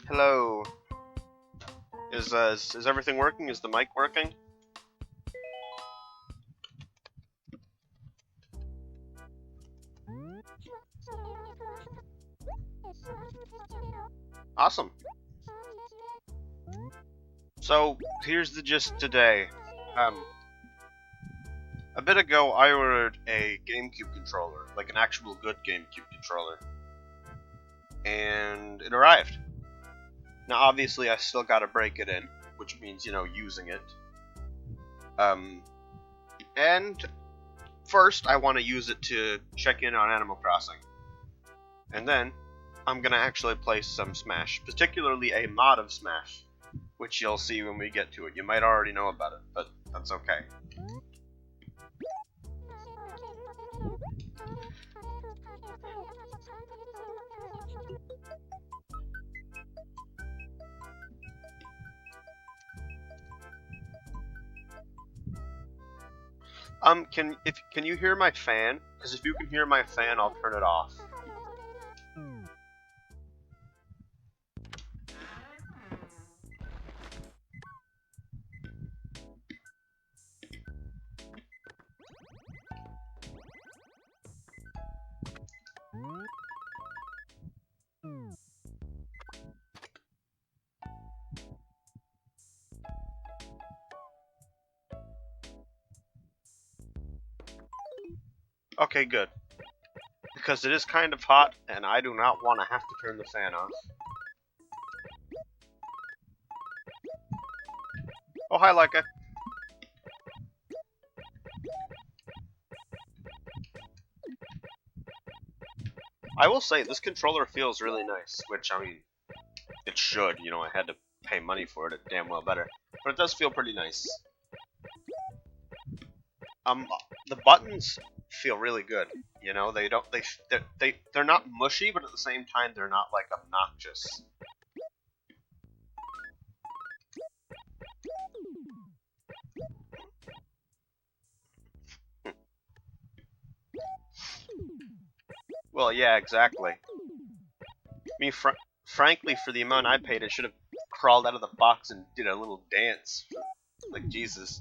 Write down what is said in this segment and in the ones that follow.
Hello. Is everything working? Is the mic working? Awesome. So here's the gist today. A bit ago I ordered a GameCube controller, like an actual good GameCube controller, and it arrived. Now obviously I still gotta break it in, which means, you know, using it. And first I want to use it to check in on Animal Crossing. And then I'm gonna actually play some Smash, particularly a mod of Smash, which you'll see when we get to it. You might already know about it, but that's okay. Can you hear my fan? Because if you can hear my fan, I'll turn it off. Okay, good. Because it is kind of hot, and I do not want to have to turn the fan off. Oh, hi, Leica. I will say, this controller feels really nice, which, I mean, it should. You know, I had to pay money for it, it damn well better. But it does feel pretty nice. The buttons feel really good. You know, they're not mushy, but at the same time, they're not, like, obnoxious. Well, yeah, exactly. I mean, frankly, for the amount I paid, it should have crawled out of the box and did a little dance. Like, Jesus.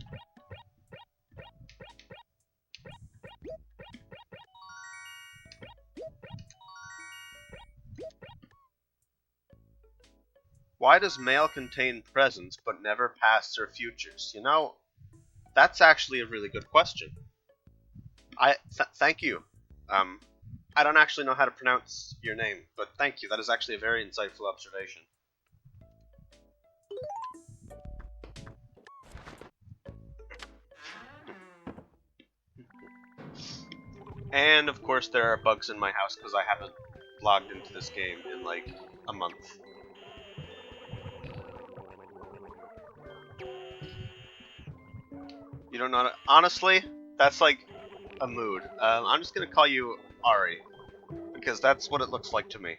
Why does mail contain presents but never pasts or futures? You know, that's actually a really good question. Thank you. I don't actually know how to pronounce your name, but thank you. That is actually a very insightful observation. And of course there are bugs in my house because I haven't logged into this game in like a month. You don't know. Honestly, that's like a mood. I'm just gonna call you Ari because that's what it looks like to me.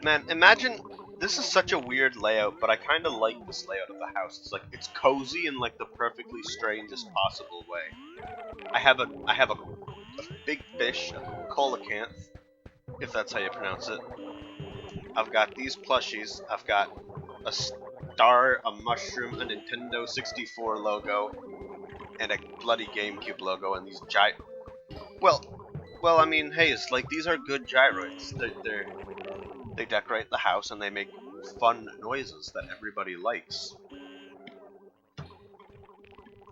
Man, imagine this is such a weird layout, but I kind of like this layout of the house. It's like it's cozy in like the perfectly strangest possible way. I have a big fish, a coelacanth, if that's how you pronounce it. I've got these plushies. I've got a star, a mushroom, a Nintendo 64 logo, and a bloody GameCube logo, and these well, well, I mean, hey, it's like these are good gyroids. They decorate the house and they make fun noises that everybody likes.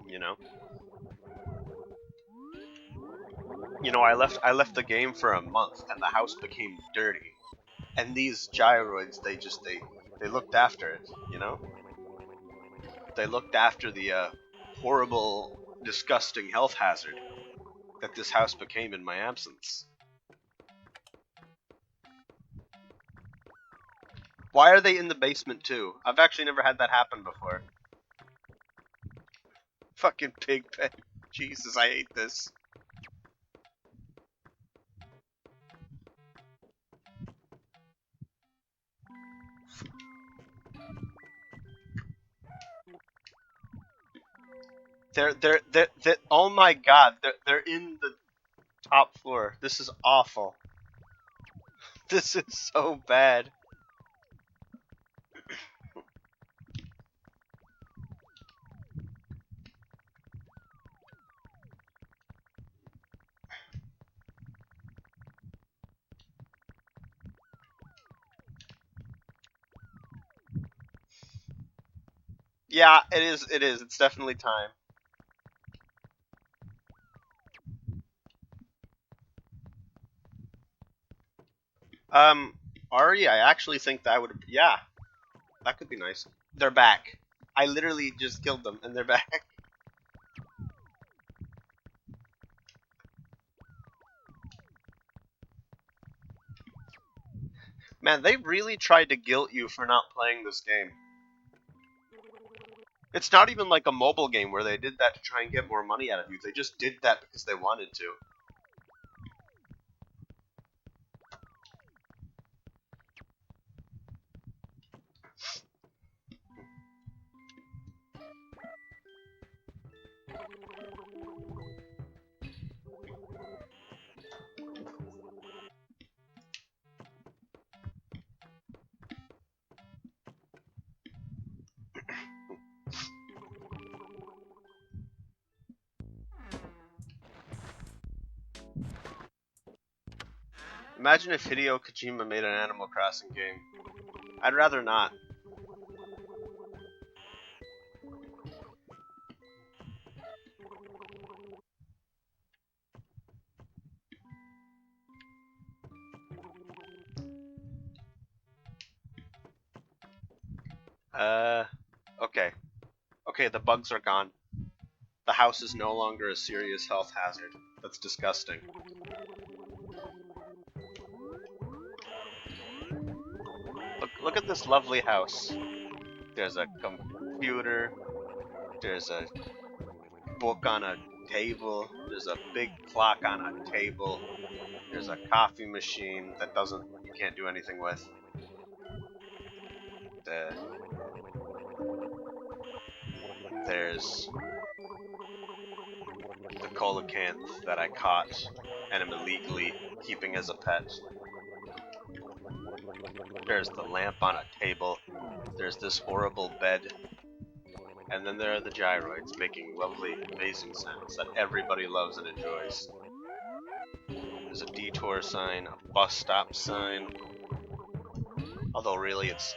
You know. I left the game for a month and the house became dirty. And these gyroids, they looked after it. You know. They looked after the horrible, disgusting health hazard that this house became in my absence. Why are they in the basement too? I've actually never had that happen before. Fucking pig pen. Jesus, I hate this. They're oh my god, they're in the top floor. This is awful. This is so bad. Yeah, it is. It's definitely time. Um, Ari, I actually think that would, yeah, that could be nice. They're back. I literally just killed them and they're back. Man, they really tried to guilt you for not playing this game. It's not even like a mobile game where they did that to try and get more money out of you. They just did that because they wanted to. Imagine if Hideo Kojima made an Animal Crossing game. I'd rather not. Okay. Okay, the bugs are gone. The house is no longer a serious health hazard. That's disgusting. Look at this lovely house. There's a computer. There's a book on a table. There's a big clock on a table. There's a coffee machine that you can't do anything with. There's the coelacanth that I caught and am illegally keeping as a pet. There's the lamp on a table. There's this horrible bed. And then there are the gyroids making lovely, amazing sounds that everybody loves and enjoys. There's a detour sign, a bus stop sign. Although really it's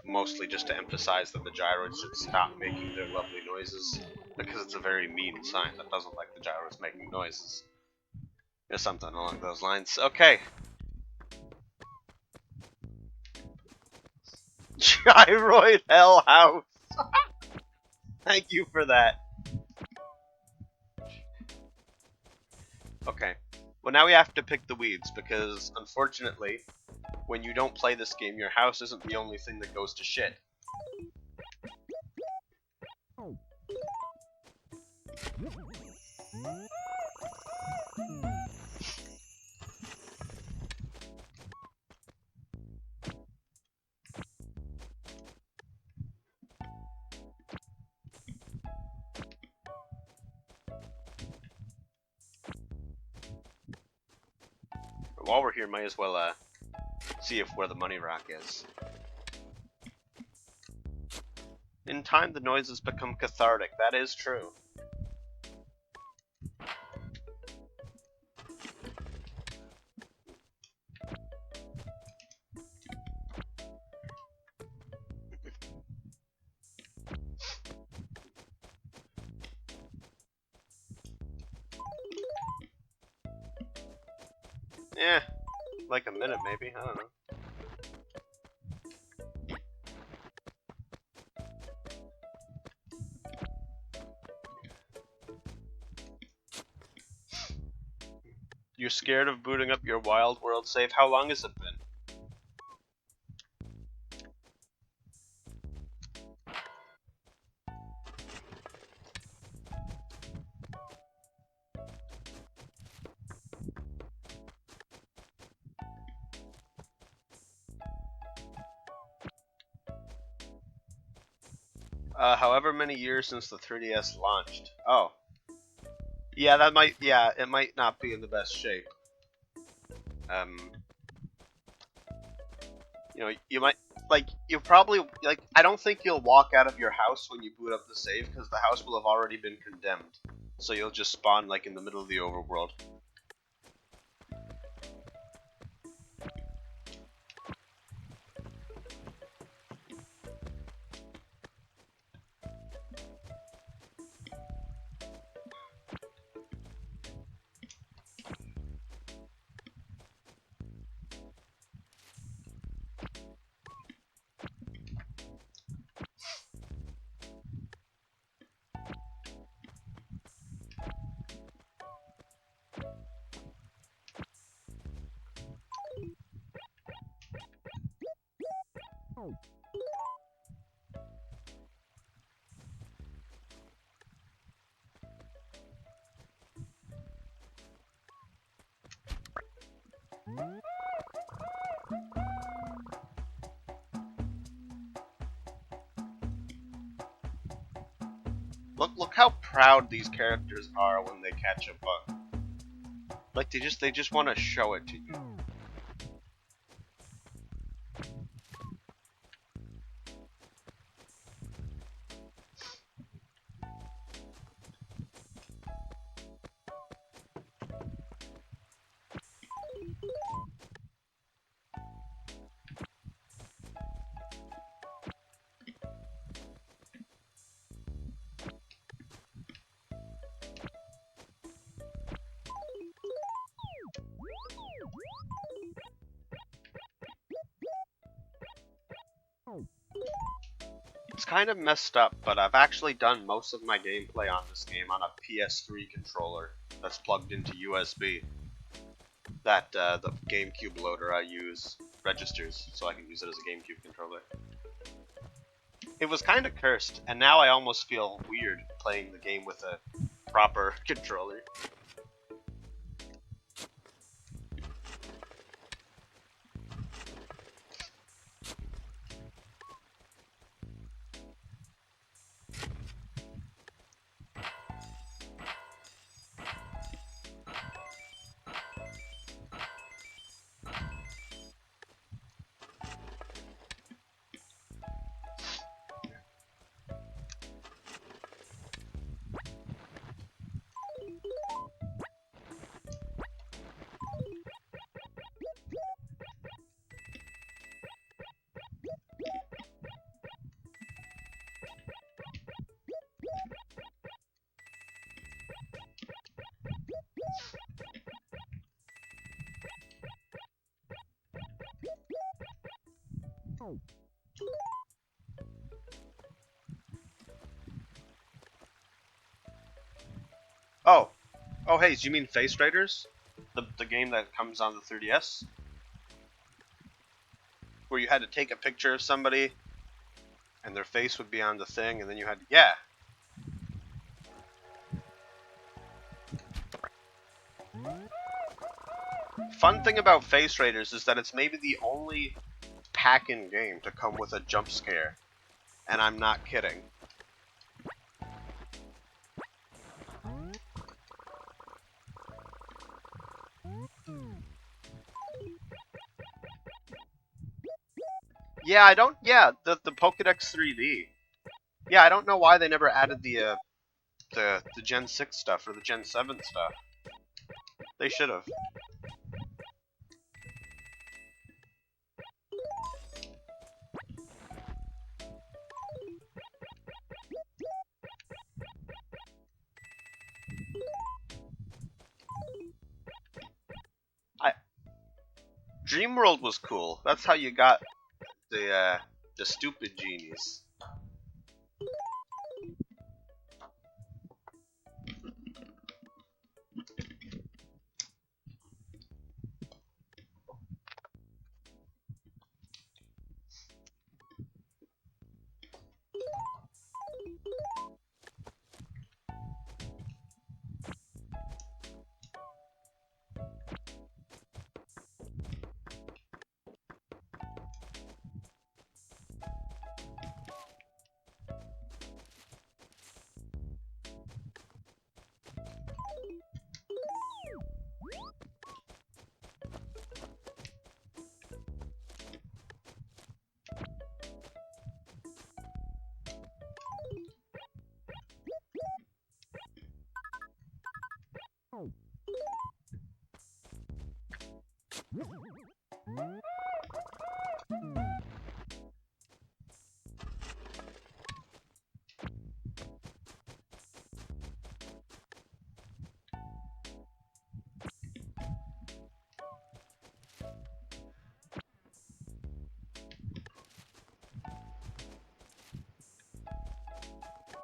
mostly just to emphasize that the gyros should stop making their lovely noises, because it's a very mean sign that doesn't like the gyros making noises. Or something along those lines. Okay. Gyroid Hell House! Thank you for that. Okay. Well, now we have to pick the weeds, because unfortunately, when you don't play this game, your house isn't the only thing that goes to shit. While we're here, might as well see where the money rock is. In time, the noises become cathartic. That is true. Eh, like a minute maybe. I don't know. You're scared of booting up your Wild World save? How long has it been? However many years since the 3DS launched. Oh. Yeah, it might not be in the best shape. You know, you might, you probably, I don't think you'll walk out of your house when you boot up the save, because the house will have already been condemned. So you'll just spawn, in the middle of the overworld. Look how proud these characters are when they catch a bug. They just want to show it to you. It's kind of messed up, but I've actually done most of my gameplay on this game on a PS3 controller that's plugged into USB. That the GameCube loader I use registers, so I can use it as a GameCube controller. It was kind of cursed, and now I almost feel weird playing the game with a proper controller. Oh. Oh, hey, do you mean Face Raiders? The game that comes on the 3DS? Where you had to take a picture of somebody, and their face would be on the thing, and then you had to... Yeah. Fun thing about Face Raiders is that it's maybe the only pack-in game to come with a jump scare. And I'm not kidding. Yeah, I don't... Yeah, the Pokédex 3D. Yeah, I don't know why they never added the Gen 6 stuff or the Gen 7 stuff. They should have. Dream World was cool. That's how you got the stupid genies.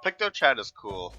PictoChat is cool.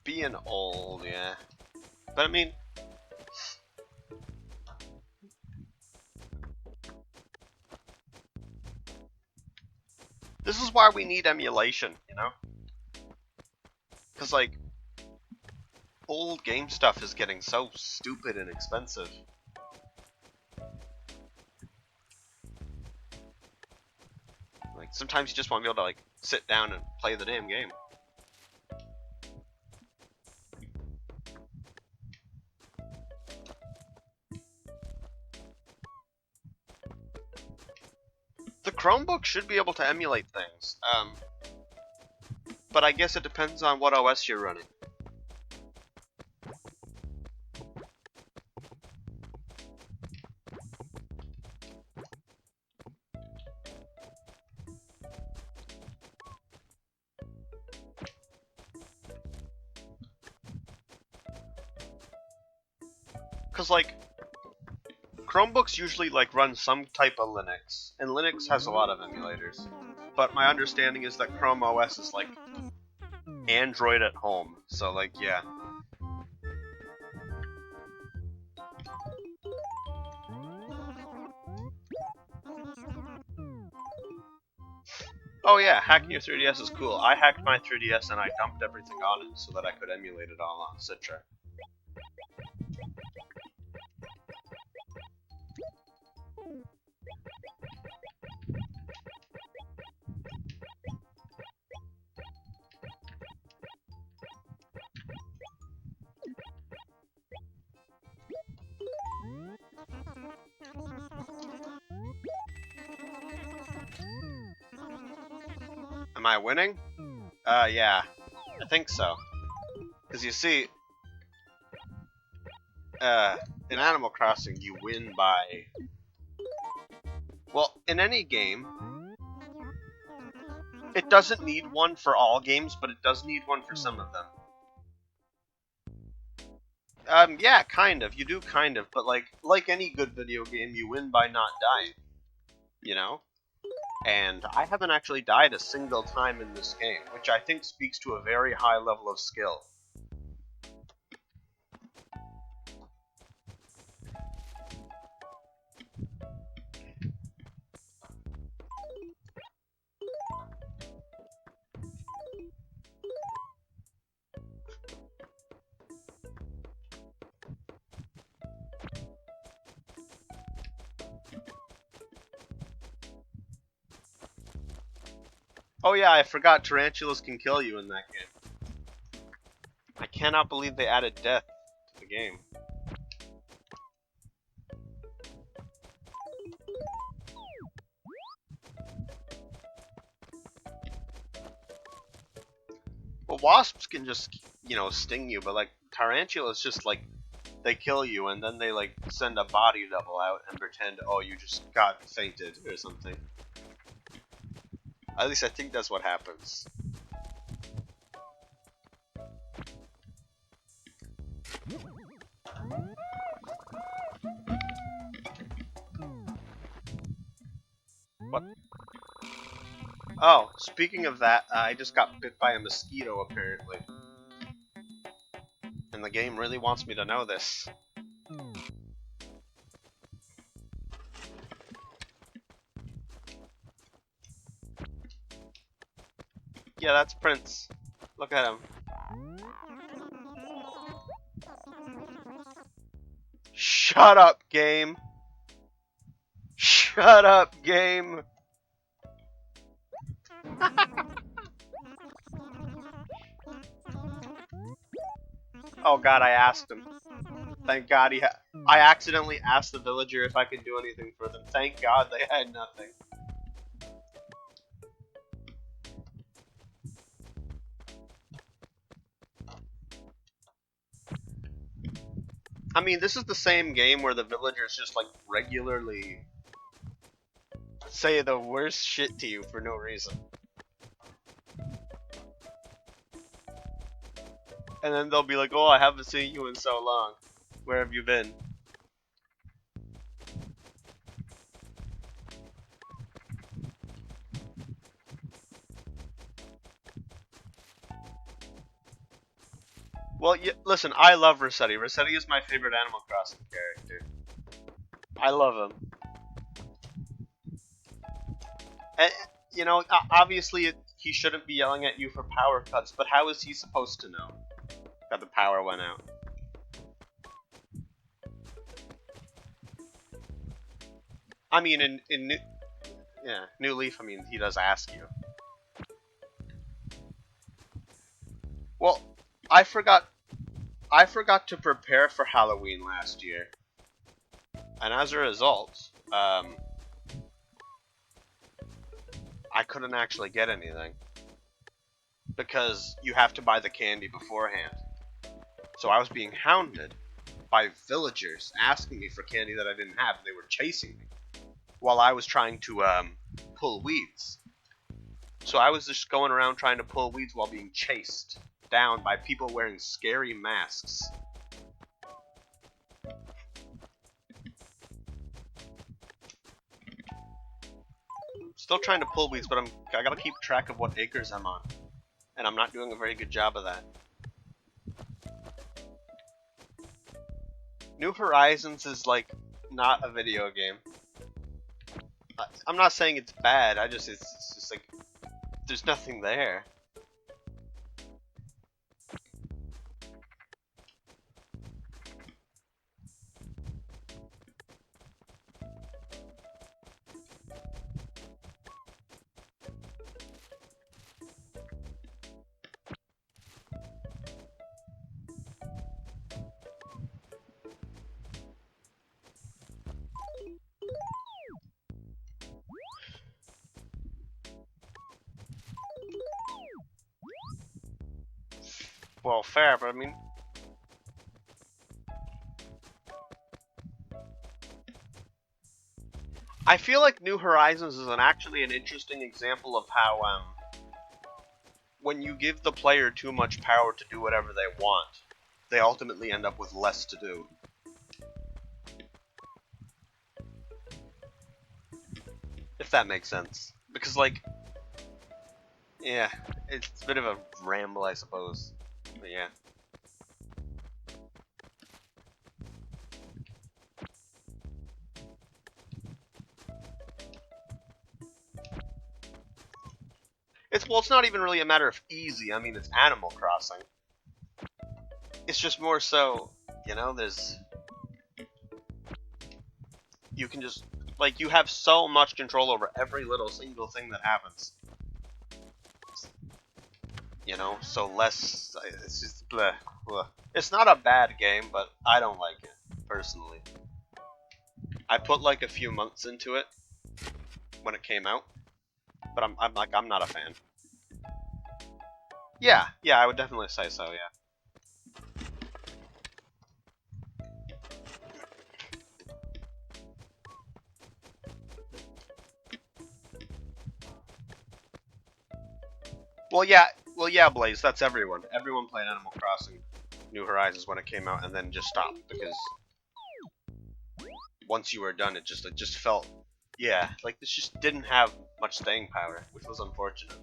Being old, yeah. But I mean... This is why we need emulation, you know? Because, like, old game stuff is getting so stupid and expensive. Like, sometimes you just want to be able to, like, sit down and play the damn game. The Chromebook should be able to emulate things, but I guess it depends on what OS you're running. Cause like, Chromebooks usually like run some type of Linux, and Linux has a lot of emulators. But my understanding is that Chrome OS is like Android at home, so like, yeah. Oh yeah, hacking your 3DS is cool. I hacked my 3DS and I dumped everything on it so that I could emulate it all on Citra. Am I winning? Yeah. I think so. Because you see, in Animal Crossing, you win by... Well, in any game, it doesn't need one for all games, but it does need one for some of them. Yeah, kind of. You do kind of, but like any good video game, you win by not dying. You know? And I haven't actually died a single time in this game, which I think speaks to a very high level of skill. Oh yeah, I forgot tarantulas can kill you in that game. I cannot believe they added death to the game. Well, wasps can just, you know, sting you, but like tarantulas just like they kill you and then they like send a body double out and pretend, oh, you just got fainted or something. At least I think that's what happens. What? Oh, speaking of that, I just got bit by a mosquito apparently. And the game really wants me to know this. Yeah, that's Prince. Look at him. Shut up, game. Shut up, game. Oh god, I asked him. Thank god I accidentally asked the villager if I could do anything for them. Thank god they had nothing. I mean, this is the same game where the villagers just like regularly say the worst shit to you for no reason. And then they'll be like, oh, I haven't seen you in so long. Where have you been? Well, listen, I love Rossetti. Rossetti is my favorite Animal Crossing character. I love him. And, you know, obviously he shouldn't be yelling at you for power cuts, but how is he supposed to know that the power went out? I mean, in New Leaf, I mean, he does ask you. Well, I forgot to prepare for Halloween last year, and as a result, I couldn't actually get anything because you have to buy the candy beforehand. So I was being hounded by villagers asking me for candy that I didn't have, and they were chasing me while I was trying to pull weeds. So I was just going around trying to pull weeds while being chased down by people wearing scary masks. Still trying to pull weeds, but I gotta keep track of what acres I'm on, and I'm not doing a very good job of that. New Horizons is like not a video game. I'm not saying it's bad. It's just like there's nothing there. Well, fair, but I mean... I feel like New Horizons is actually an interesting example of how, when you give the player too much power to do whatever they want, they ultimately end up with less to do. If that makes sense. Because, like... Yeah, it's a bit of a ramble, I suppose. But yeah. It's not even really a matter of easy. I mean, it's Animal Crossing. It's just more so, you know, you can just, like, you have so much control over every little single thing that happens. You know, so less, it's just, bleh, bleh. It's not a bad game, but I don't like it, personally. I put, like, a few months into it when it came out, but I'm not a fan. Yeah, I would definitely say so, yeah. Well, yeah, Blaze, that's everyone. Everyone played Animal Crossing New Horizons when it came out and then just stopped because once you were done, it just felt, yeah, like this just didn't have much staying power, which was unfortunate.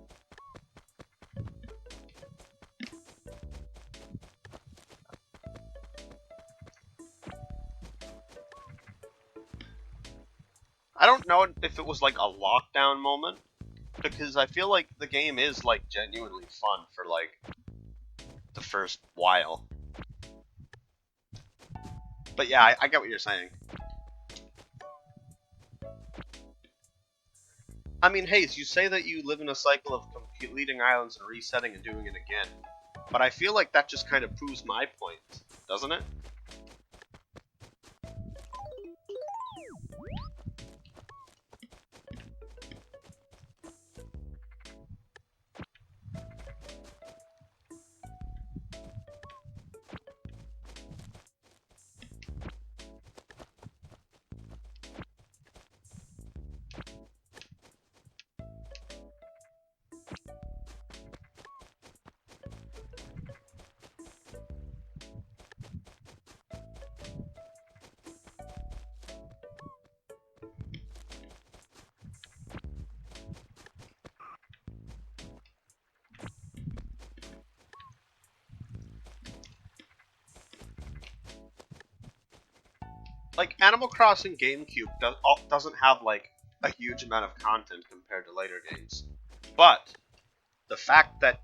I don't know if it was like a lockdown moment, because I feel like the game is like genuinely fun for like the first while. But yeah, I get what you're saying. I mean, Hayes, you say that you live in a cycle of completing islands and resetting and doing it again. But I feel like that just kind of proves my point, doesn't it? Like, Animal Crossing GameCube doesn't have, like, a huge amount of content compared to later games. But, the fact that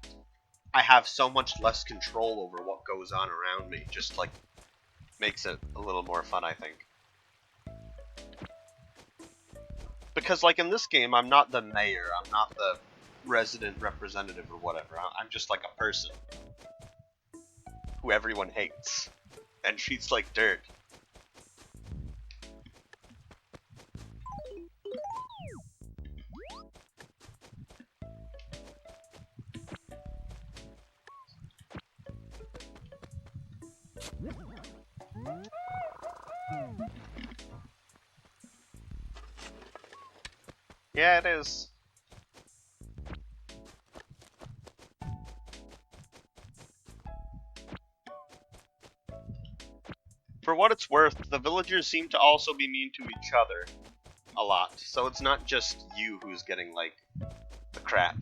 I have so much less control over what goes on around me just, like, makes it a little more fun, I think. Because, like, in this game, I'm not the mayor, I'm not the resident representative or whatever. I'm just, like, a person who everyone hates and treats like dirt. Yeah, it is. For what it's worth, the villagers seem to also be mean to each other a lot, so it's not just you who's getting, like, the crap.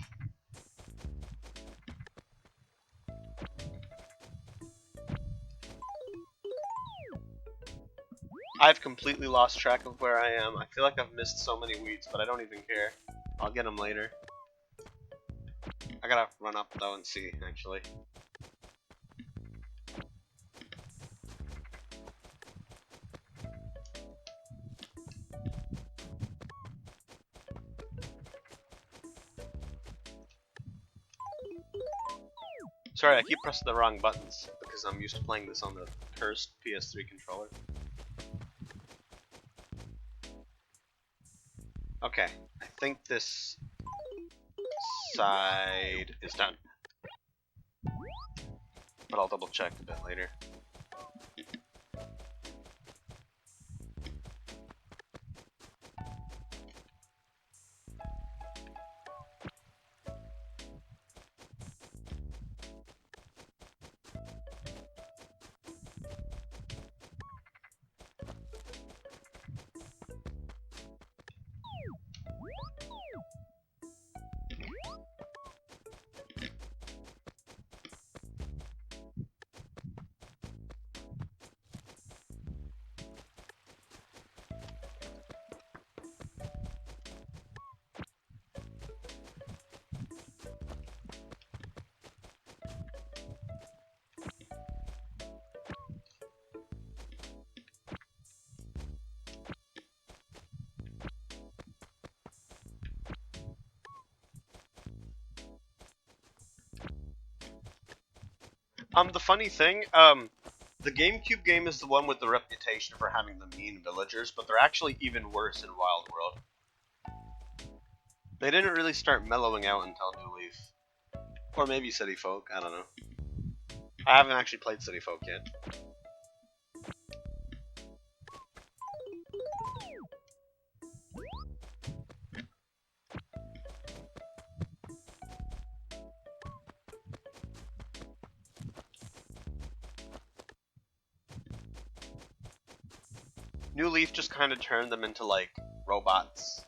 I've completely lost track of where I am. I feel like I've missed so many weeds, but I don't even care. I'll get them later. I gotta run up, though, and see, actually. Sorry, I keep pressing the wrong buttons, because I'm used to playing this on the cursed PS3 controller. Okay, I think this side is done. but I'll double check a bit later. The funny thing, the GameCube game is the one with the reputation for having the mean villagers, but they're actually even worse in Wild World. They didn't really start mellowing out until New Leaf. Or maybe City Folk, I don't know. I haven't actually played City Folk yet. New Leaf just kind of turned them into, like, robots.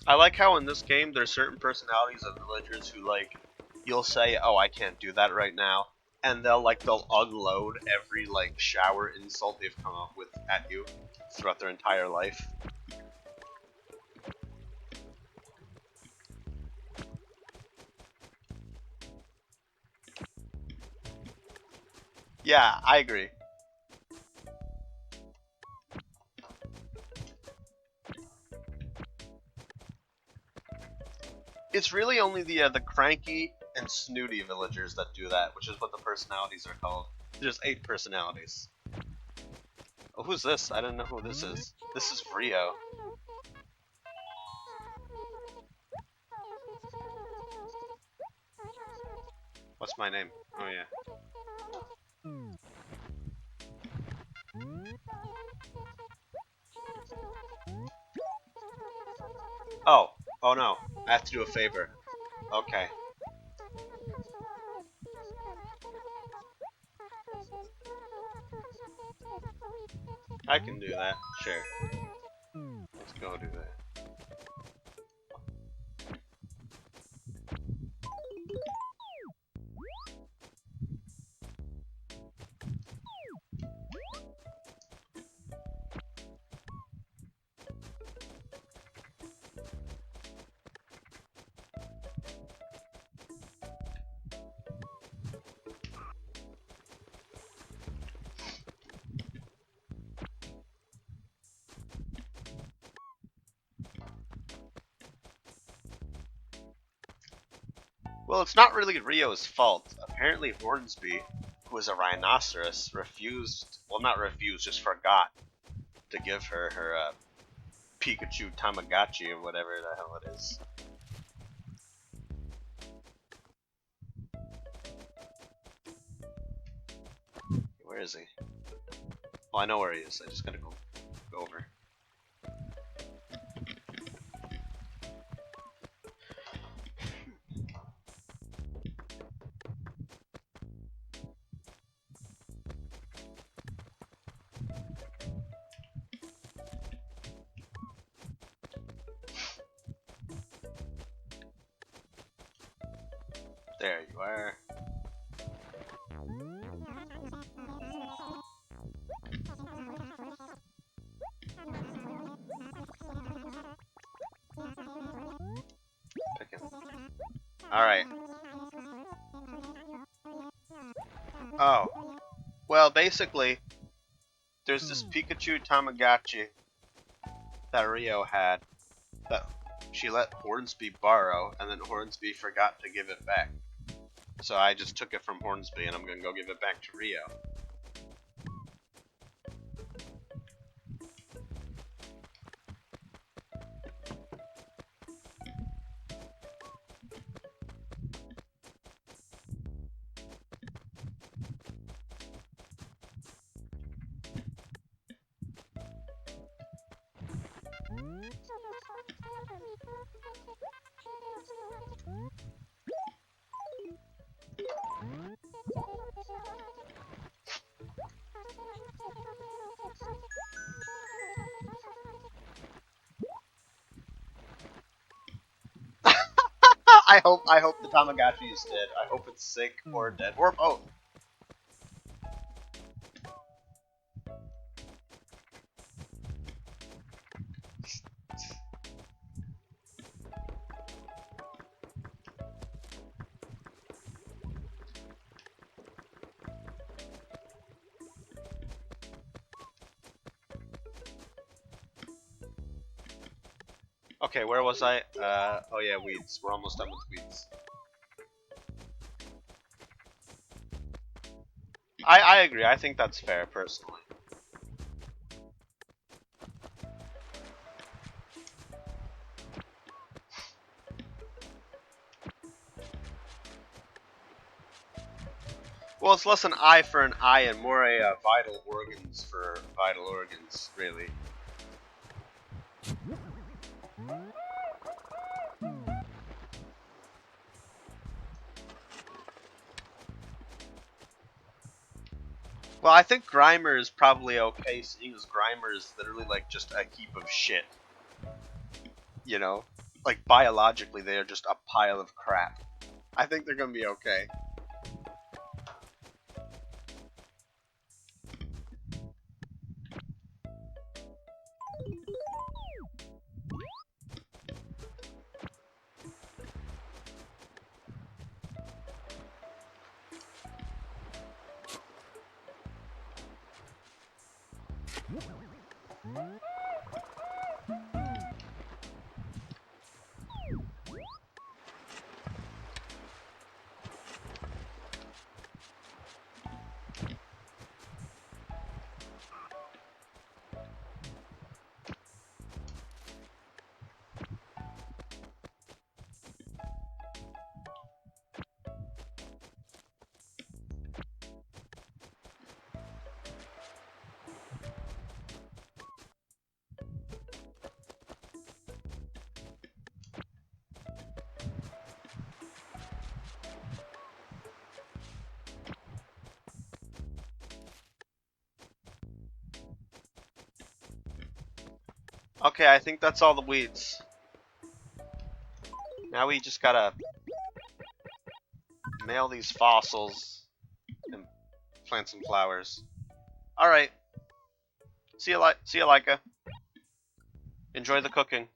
I like how in this game there's certain personalities of villagers who, like, you'll say, oh, I can't do that right now, and they'll unload every, like, shower insult they've come up with at you throughout their entire life. Yeah, I agree. It's really only the cranky and snooty villagers that do that, which is what the personalities are called. There's 8 personalities. Oh, who's this? I don't know who this is. This is Rio. What's my name? Oh yeah. Oh. Oh no. I have to do a favor. Okay. I can do that. Sure. Let's go do that. Well, it's not really Rio's fault. Apparently Hornsby, who is a rhinoceros, refused, well not refused, just forgot to give her her Pikachu Tamagotchi or whatever the hell it is. Where is he? Well, I know where he is. I just gotta go over. There you are. Alright. Oh. Well, basically, there's this Pikachu Tamagotchi that Rio had that she let Hornsby borrow, and then Hornsby forgot to give it back. So I just took it from Hornsby, and I'm gonna go give it back to Rio. I hope the Tamagotchi is dead. I hope it's sick or dead or both. Okay, where was I? Oh yeah, weeds. We're almost done with weeds. I agree. I think that's fair, personally. Well, it's less an eye for an eye and more a vital organs for vital organs, really. Well, I think Grimer is probably okay, seeing as Grimer is literally like just a heap of shit. You know? Like, biologically, they are just a pile of crap. I think they're gonna be okay. Okay, I think that's all the weeds. Now we just gotta mail these fossils and plant some flowers. Alright. See you, Laika. Enjoy the cooking.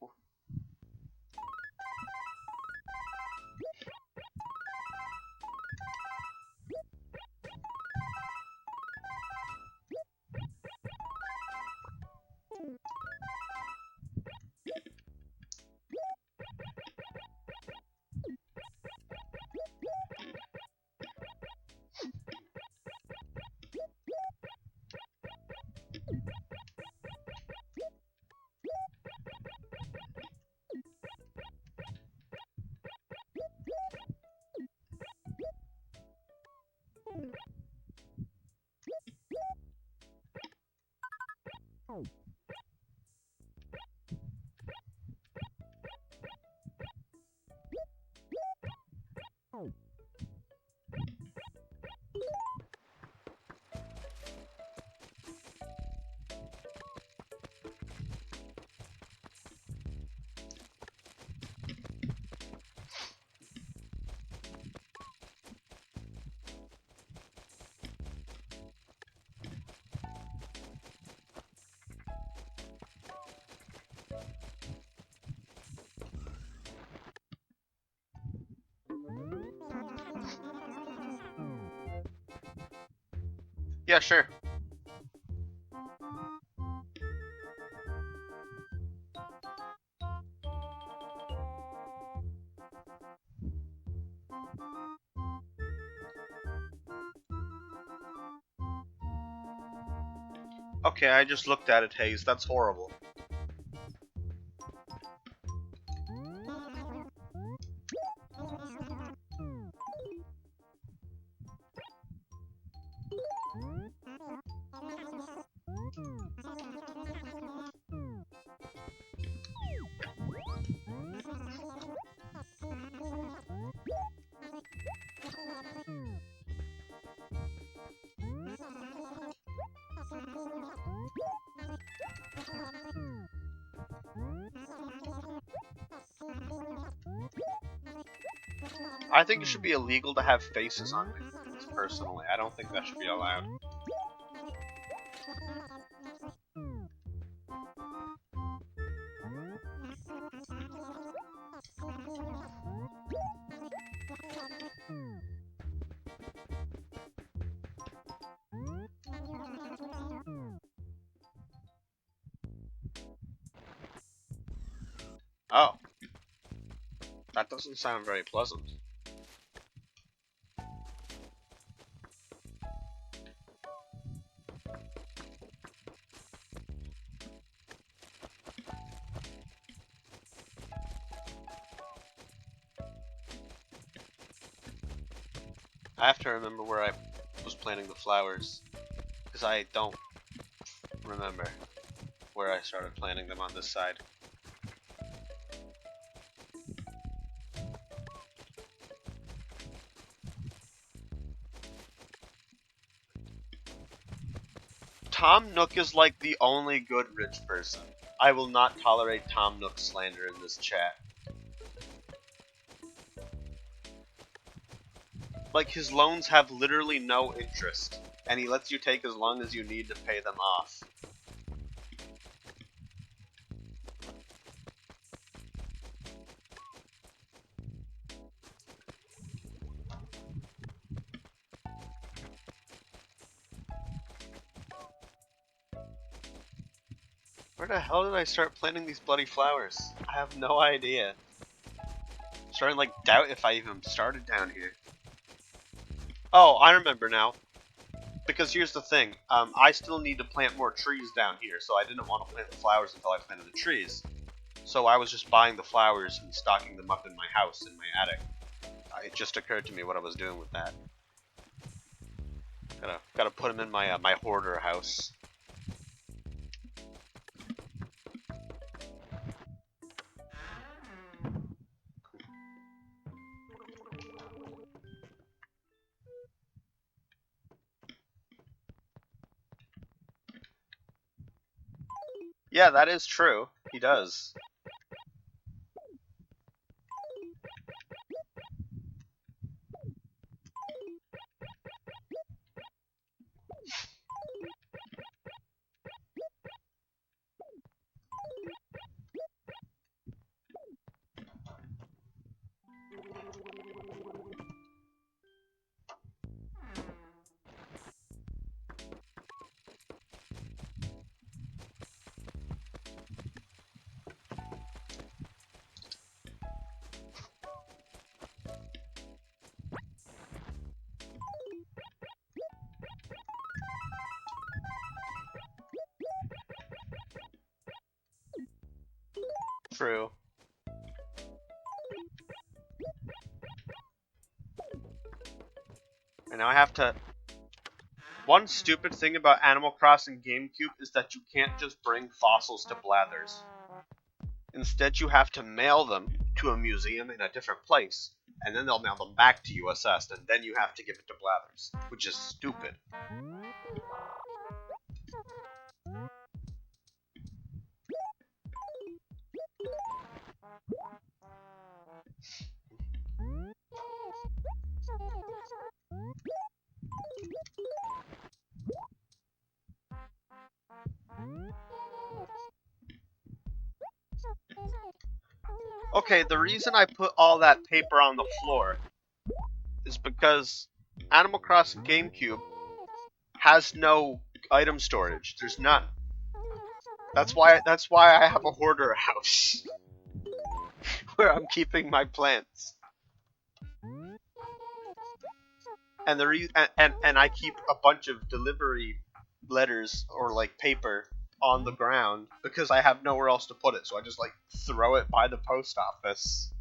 Yeah, sure. Okay, I just looked at it, Hayes. That's horrible. I think it should be illegal to have faces on things, personally. I don't think that should be allowed. Oh. That doesn't sound very pleasant. I have to remember where I was planting the flowers, because I don't remember where I started planting them on this side. Tom Nook is like the only good rich person. I will not tolerate Tom Nook slander in this chat. Like, his loans have literally no interest, and he lets you take as long as you need to pay them off. Where the hell did I start planting these bloody flowers? I have no idea. I'm starting to, like, doubt if I even started down here. Oh, I remember now. Because here's the thing, I still need to plant more trees down here, so I didn't want to plant the flowers until I planted the trees. So I was just buying the flowers and stocking them up in my house, in my attic. It just occurred to me what I was doing with that. Gotta put them in my my hoarder house. Yeah, that is true. He does. True. And now I have to... One stupid thing about Animal Crossing GameCube is that you can't just bring fossils to Blathers. Instead, you have to mail them to a museum in a different place, and then they'll mail them back to you assessed, and then you have to give it to Blathers, which is stupid. Okay, the reason I put all that paper on the floor is because Animal Crossing GameCube has no item storage. There's none. That's why I have a hoarder house where I'm keeping my plants. And and I keep a bunch of delivery letters or like paper on the ground because I have nowhere else to put it. So I just like throw it by the post office.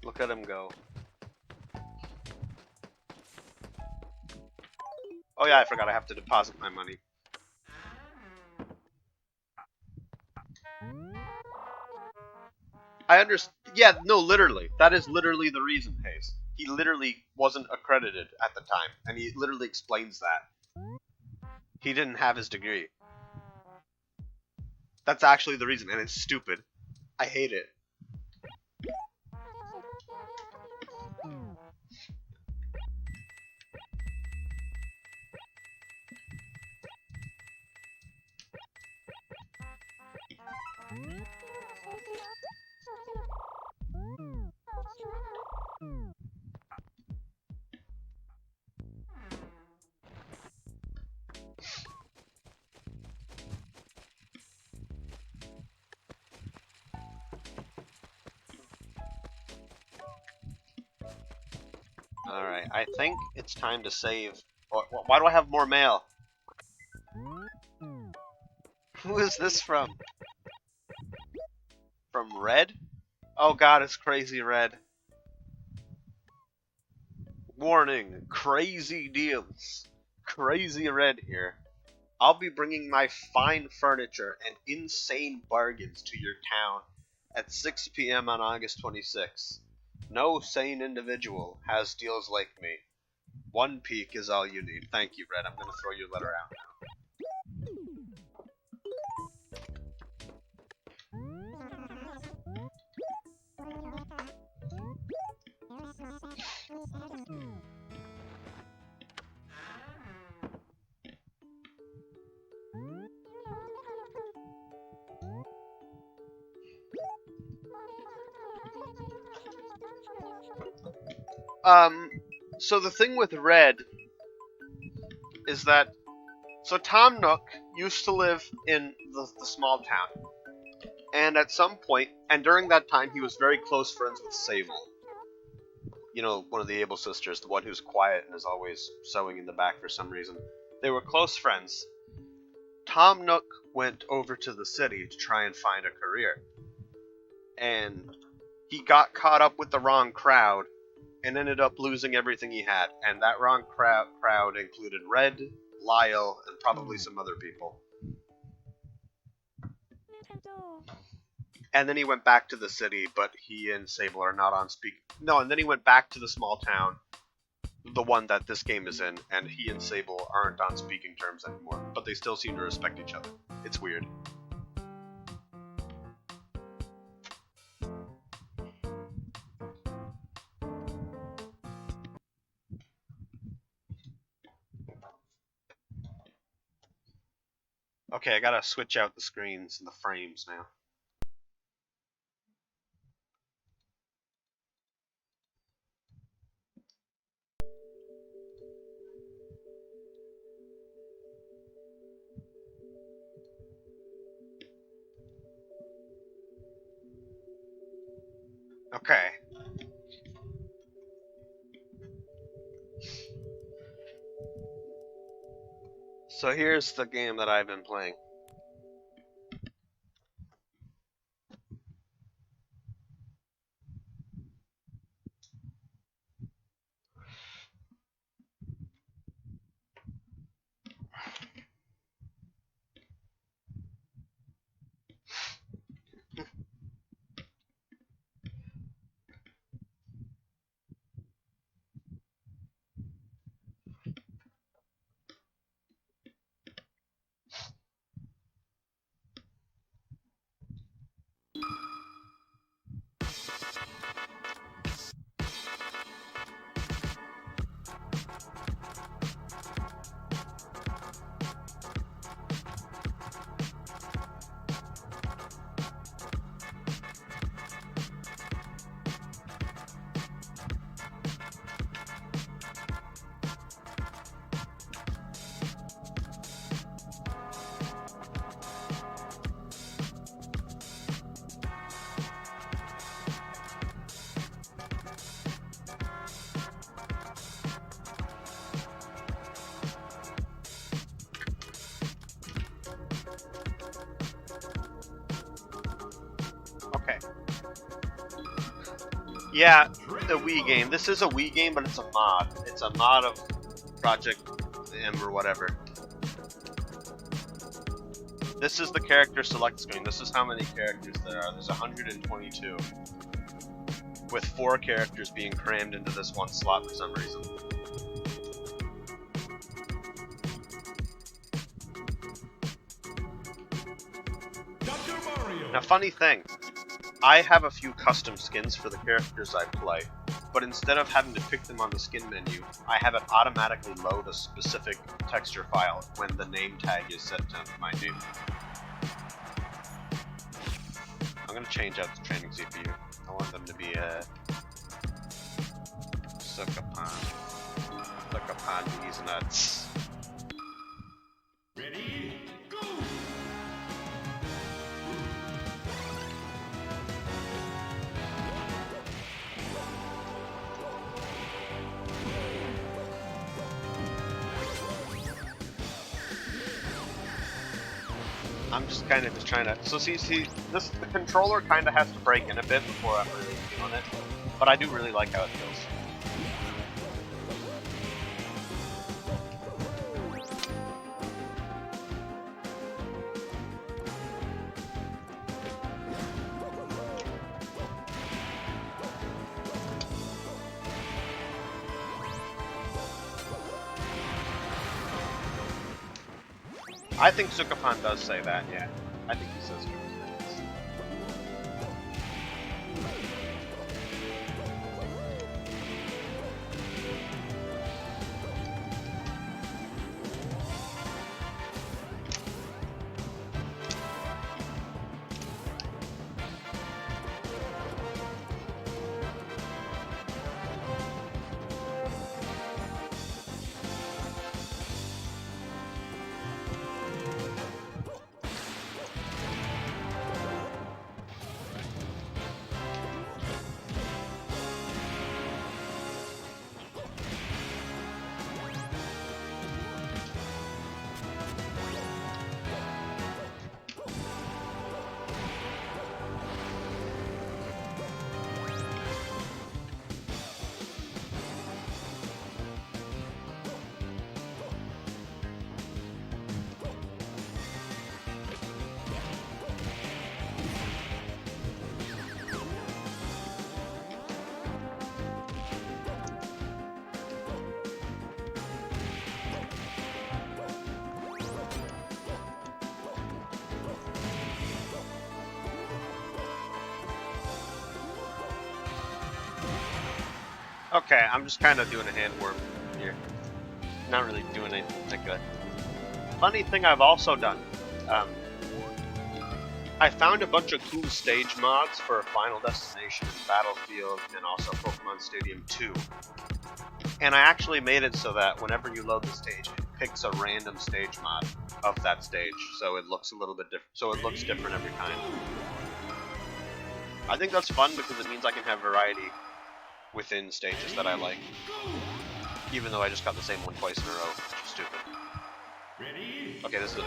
Look at him go. Oh yeah, I forgot I have to deposit my money. I understand. Yeah, no, literally. That is literally the reason, Hayes. He literally wasn't accredited at the time, and he literally explains that. He didn't have his degree. That's actually the reason, and it's stupid. I hate it. Alright, I think it's time to save. Why do I have more mail? Who is this from? From Red? Oh god, it's Crazy Red. Warning, crazy deals. Crazy Red here. I'll be bringing my fine furniture and insane bargains to your town at 6 p.m. on August 26th. No sane individual has deals like me. One peek is all you need. Thank you, Red. I'm going to throw your letter out so the thing with Red is that, so Tom Nook used to live in the small town. And at some point, and during that time, he was very close friends with Sable. You know, one of the Able sisters, the one who's quiet and is always sewing in the back for some reason. They were close friends. Tom Nook went over to the city to try and find a career. And he got caught up with the wrong crowd and ended up losing everything he had. And that wrong crowd included Red, Lyle, and probably some other people. And then he went back to the city, but he and Sable are not on speak. No, and then he went back to the small town, the one that this game is in, and he and Sable aren't on speaking terms anymore. But they still seem to respect each other. It's weird. Okay, I gotta switch out the screens and the frames now. Okay. So here's the game that I've been playing. Yeah, the Wii game. This is a Wii game, but it's a mod. It's a mod of Project M or whatever. This is the character select screen. This is how many characters there are. There's 122. With 4 characters being crammed into this one slot for some reason. Now, funny thing, I have a few custom skins for the characters I play, but instead of having to pick them on the skin menu, I have it automatically load a specific texture file when the name tag is set to my name. I'm going to change out the training CPU. I want them to be suck upon these nuts. Ready, go! I'm just kind of trying to. So see, this the controller kind of has to break in a bit before I'm really feeling it, but I do really like how it feels. I think Sukapan does say that, yeah. I think he says things. Okay, I'm just kind of doing a hand worm here. Not really doing anything particular. Funny thing I've also done, I found a bunch of cool stage mods for Final Destination, Battlefield, and also Pokemon Stadium 2. And I actually made it so that whenever you load the stage, it picks a random stage mod of that stage, so it looks a little bit different. So it looks different every time. I think that's fun because it means I can have variety within stages that I like, even though I just got the same one twice in a row, which is stupid. Okay, this is it.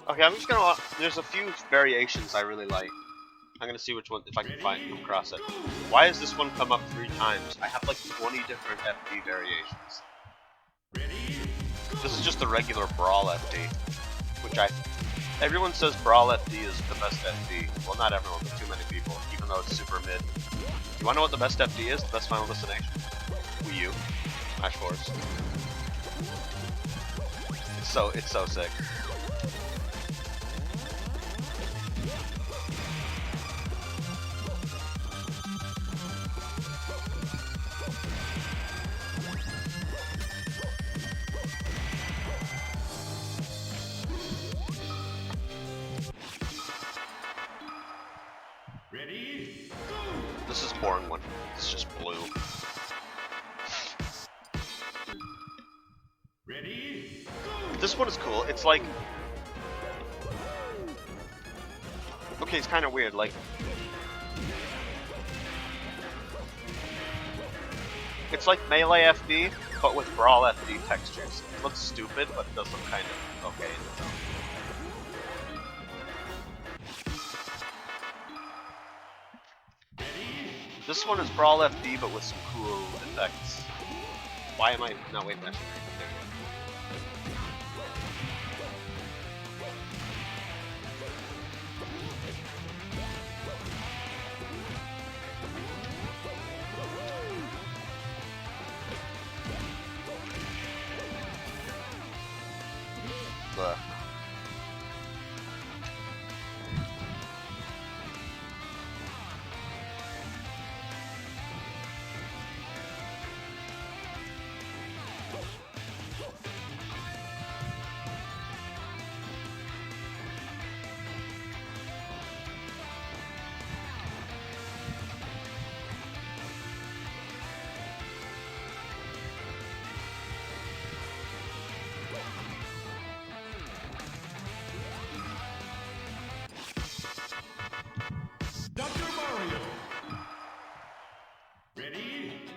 Okay, I'm just gonna. There's a few variations I really like. I'm gonna see which one, if I can come across it. Why has this one come up 3 times? I have like 20 different FD variations. This is just the regular Brawl FD, which everyone says Brawl FD is the best FD. Well, not everyone, but too many people, even though it's super mid. You wanna know what the best FD is? The best Final Destination? Wii U. Smash Force. It's so sick. boring one. It's just blue. Ready? This one is cool. It's like... Okay, it's kind of weird. Like... It's like Melee FD, but with Brawl FD textures. It looks stupid, but it does look kind of okay in its own. This one is Brawl FD, but with some cool effects. Why am I not waiting that? There.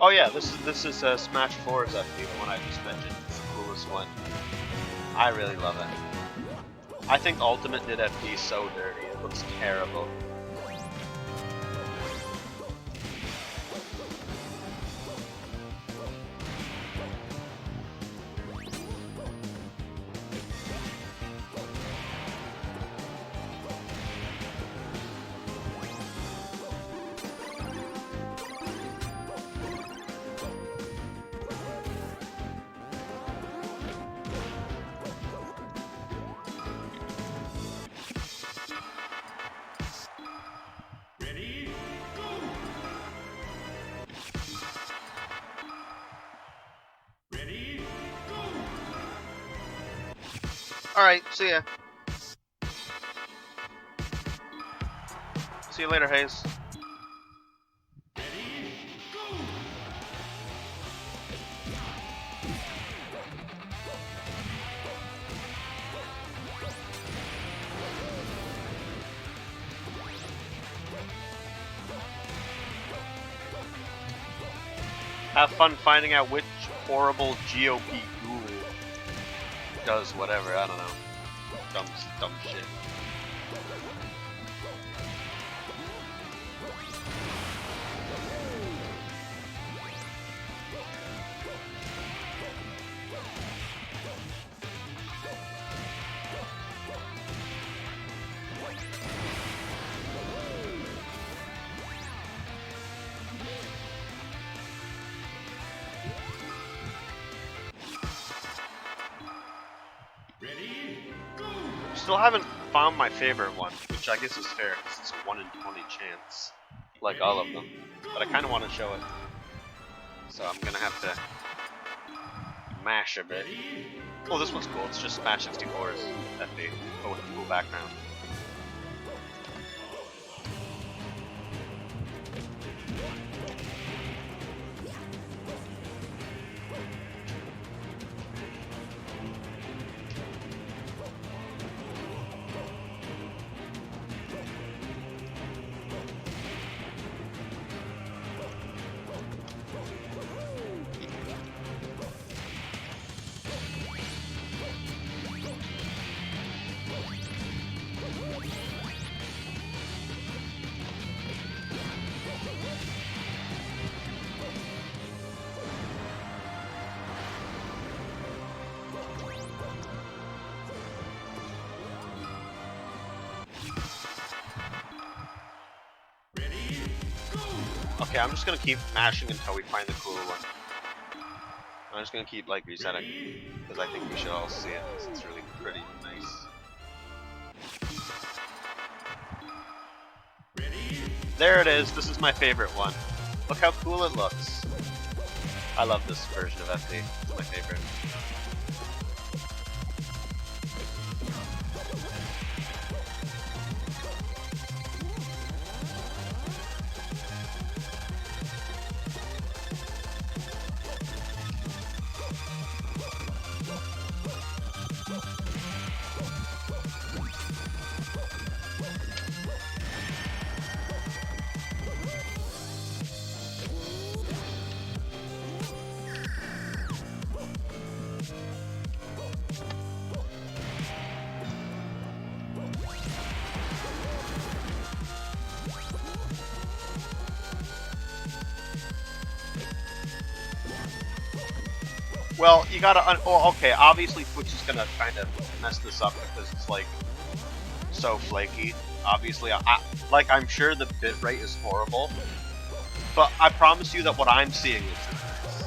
Oh yeah, this is Smash 4's FD, the one I just mentioned. It's the coolest one. I really love it. I think Ultimate did FD so dirty, it looks terrible. Alright, see ya. See you later, Hayes. Have fun finding out which horrible GOP ghoul does whatever, I don't know. Dumb shit. Still haven't found my favorite one, which I guess is fair because it's a 1 in 20 chance, like all of them. But I kind of want to show it, so I'm gonna have to mash a bit. Oh, this one's cool. It's just Smash 64's FD, but with a cool background. Okay, I'm just gonna keep mashing until we find the cool one. I'm just gonna keep like resetting because I think we should all see it. It's really pretty nice. There it is. This is my favorite one. Look how cool it looks. I love this version of FD. It's my favorite. Well, you gotta. Oh, okay. Obviously, Twitch is gonna kind of mess this up because it's like so flaky. Obviously, like I'm sure the bitrate is horrible, but I promise you that what I'm seeing is nice.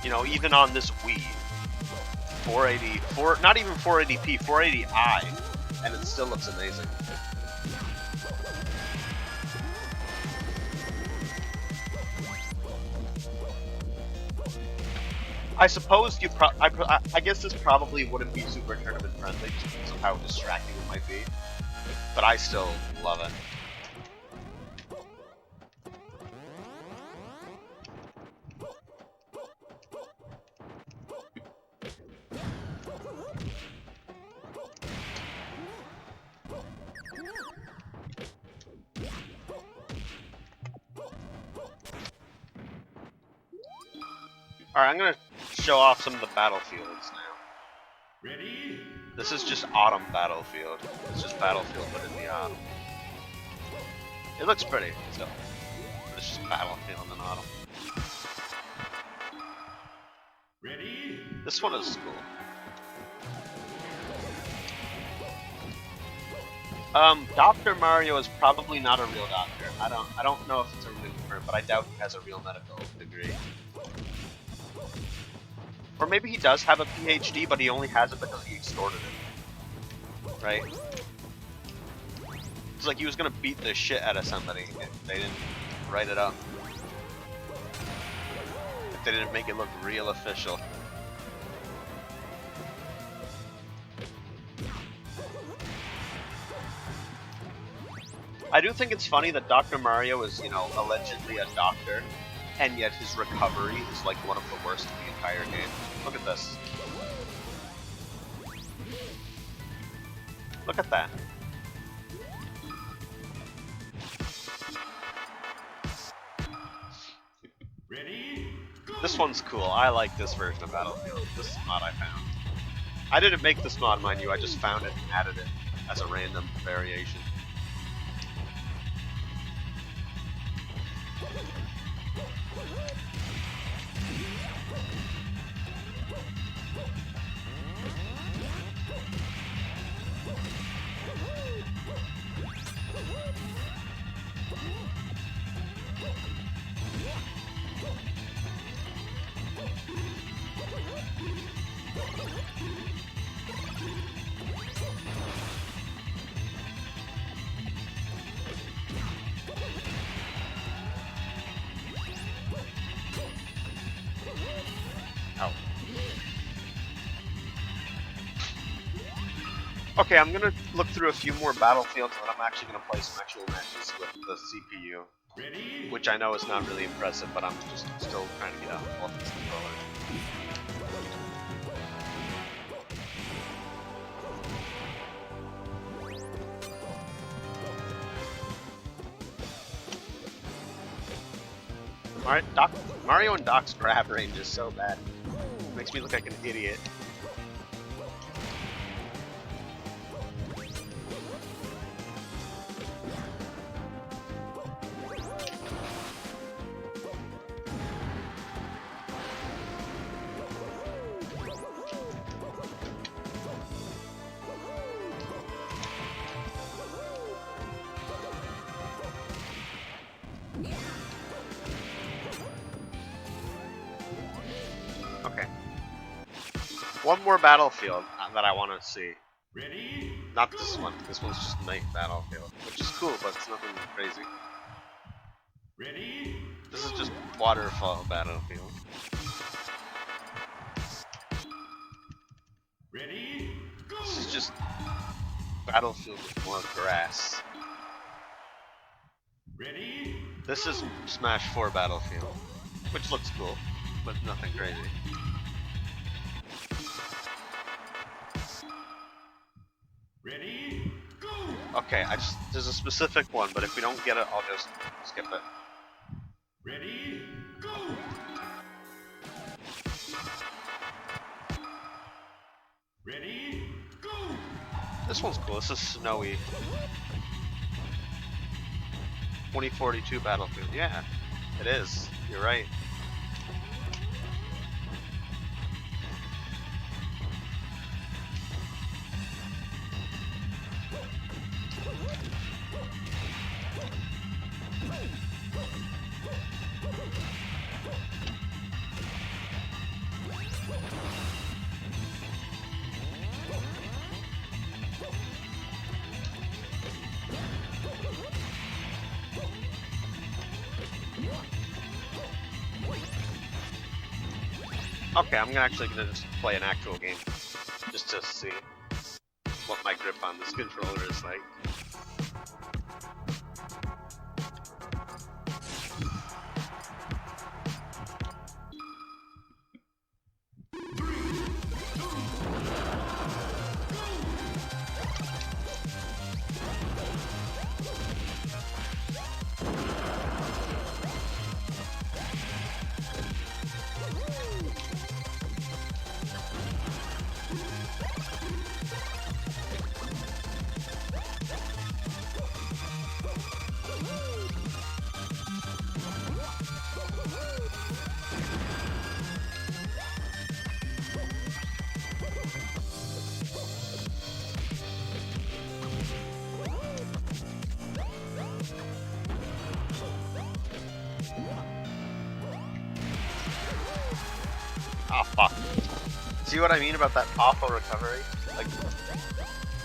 You know, even on this Wii, 480, not even 480p, 480i, and it still looks amazing. I suppose I guess this probably wouldn't be super tournament friendly just because of how distracting it might be, but I still love it. Alright, I'm gonna show off some of the battlefields now. Ready? This is just Autumn Battlefield. It's just Battlefield, but in the Autumn. It looks pretty, so it's just Battlefield in Autumn. Ready? This one is cool. Dr. Mario is probably not a real doctor. I don't know if it's a real term, but I doubt he has a real medical degree. Or maybe he does have a PhD, but he only has it because he extorted it. Right? It's like he was gonna beat the shit out of somebody if they didn't write it up. If they didn't make it look real official. I do think it's funny that Dr. Mario is, you know, allegedly a doctor, and yet his recovery is like one of the worst in the entire game. Look at this. Look at that. Ready? Go! This one's cool. I like this version of Battlefield. This mod I found. I didn't make this mod, mind you. I just found it and added it as a random variation. Oh. Okay, I'm gonna look through a few more battlefields, and I'm actually gonna play some actual matches with the CPU. Ready? Which I know is not really impressive, but I'm just still trying to get out off this controller. Mario and Doc's grab range is so bad. It makes me look like an idiot. Okay. One more battlefield that I want to see. Ready? Not this one. This one's just Night Battlefield, which is cool, but it's nothing crazy. Ready? This is just Waterfall Battlefield. Ready? Go! This is just Battlefield with more grass. Ready? This is Smash 4 Battlefield, which looks cool, but nothing crazy. Ready? Go! Okay, there's a specific one, but if we don't get it, I'll just skip it. Ready? Go! Ready? Go! This one's cool. This is snowy. 2042 Battlefield. Yeah, it is. You're right. Okay, I'm actually gonna just play an actual game, just to see what my grip on this controller is like. Oh fuck. See what I mean about that awful recovery? Like,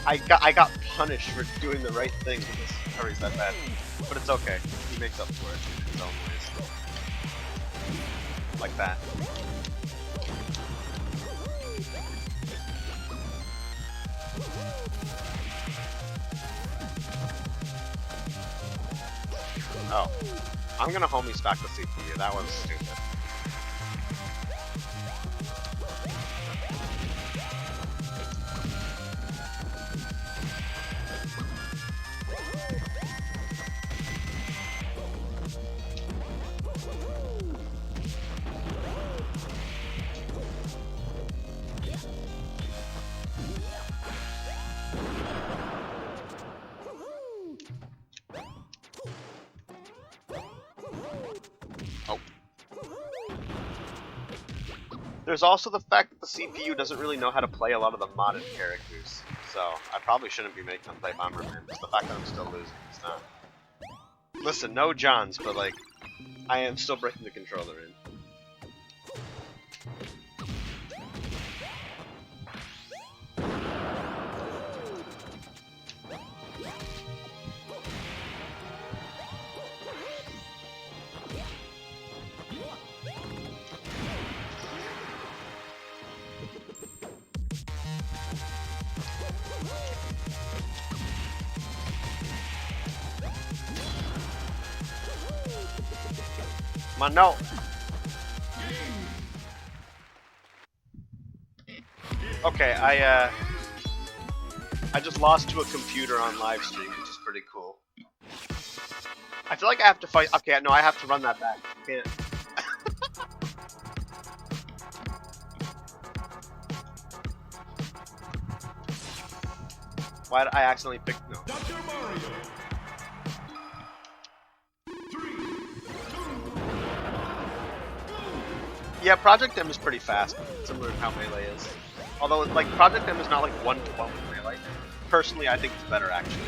I got punished for doing the right thing because this recovery's that bad. But it's okay. He makes up for it in his own ways. Like that. Oh. I'm gonna homie stack the CPU. That was stupid. Oh. There's also the fact that the CPU doesn't really know how to play a lot of the modded characters, so I probably shouldn't be making them play Bomberman. Just the fact that I'm still losing, it's not. Listen, no Johns, but like, I am still breaking the controller in. Come on, no! Okay, I just lost to a computer on live stream, which is pretty cool. I feel like I have to fight. Okay, no, I have to run that back. I can't. Why did I accidentally pick? No. Dr. Mario. 3, 2, Yeah, Project M is pretty fast, similar to how Melee is. Although, like, Project M is not like 1-to-1 with Melee. Personally, I think it's better, actually.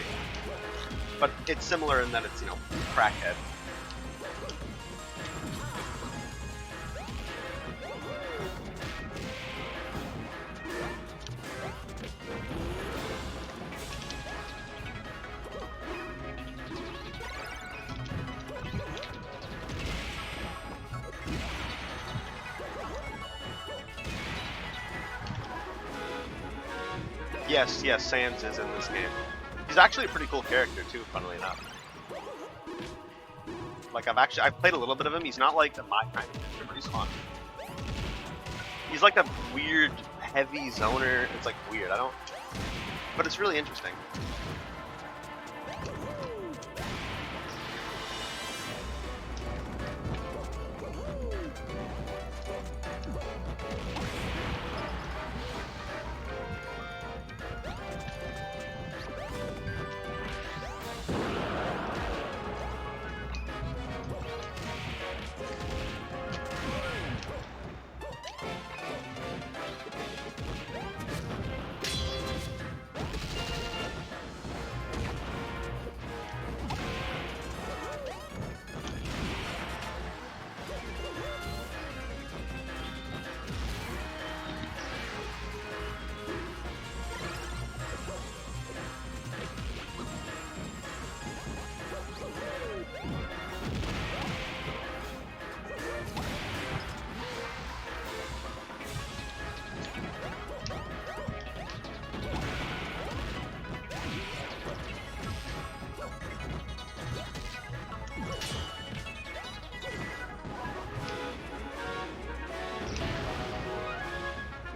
But it's similar in that it's, you know, crackhead. Yes, yes, Sans is in this game. He's actually a pretty cool character too, funnily enough. Like I've played a little bit of him. He's not like my kind of character, but he's fun. He's like a weird, heavy zoner. It's like weird. But it's really interesting.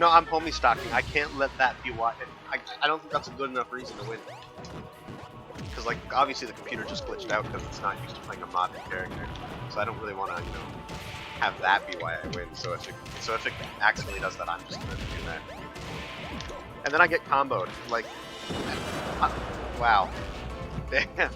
No, I'm homie stocking. I can't let that be why. I don't think that's a good enough reason to win. Because, like, obviously the computer just glitched out because it's not used to playing a modded character. So I don't really want to, you know, have that be why I win. So if it accidentally does that, I'm just gonna do that. And then I get comboed. Like, wow. Damn.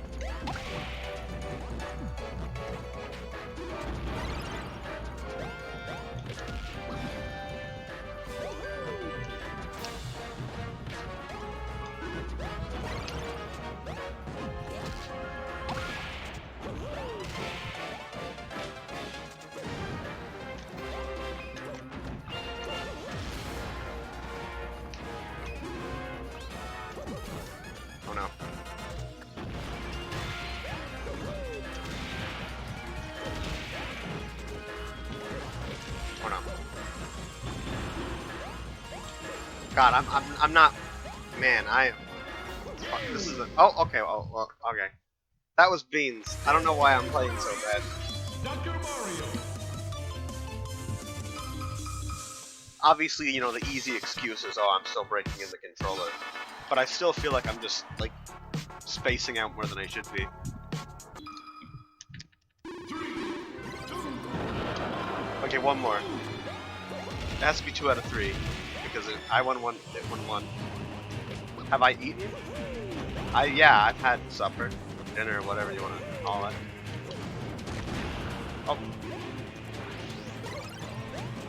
Oh no. Oh no. God, I'm not. Man, fuck, this is a. Oh, okay. Oh, well, okay. That was beans. I don't know why I'm playing so bad. Dr. Mario. Obviously, you know, the easy excuse is, oh, I'm still breaking in the controller. But I still feel like I'm just, like, spacing out more than I should be. 3, 2, Okay, one more. It has to be 2 out of 3. Because I won 1, it won 1. Have I eaten? Yeah, I've had supper. Dinner, whatever you want to call it. Oh.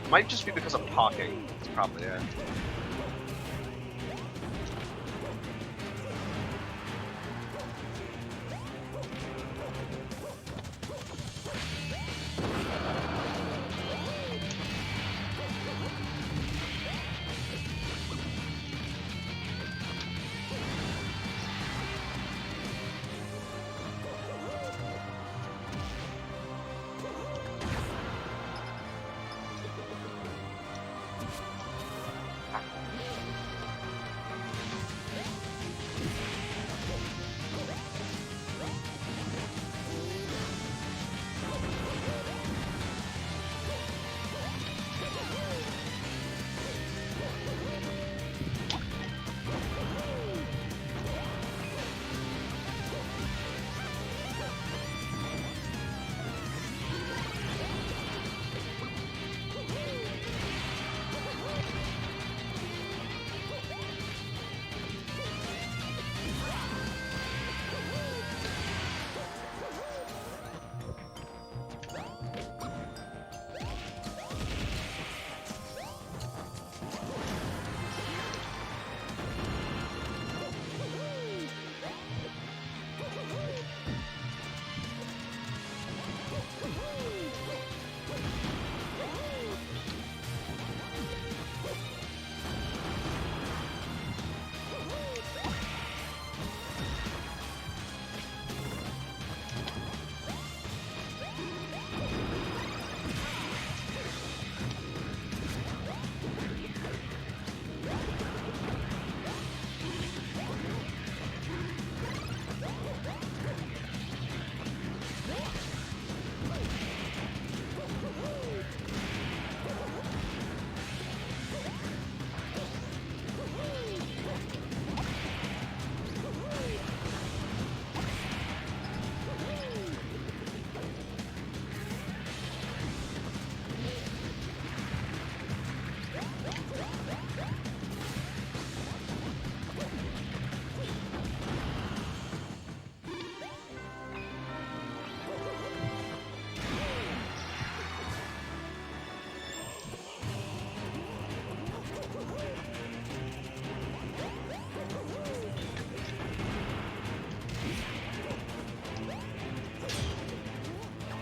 Might just be because I'm talking. That's probably it.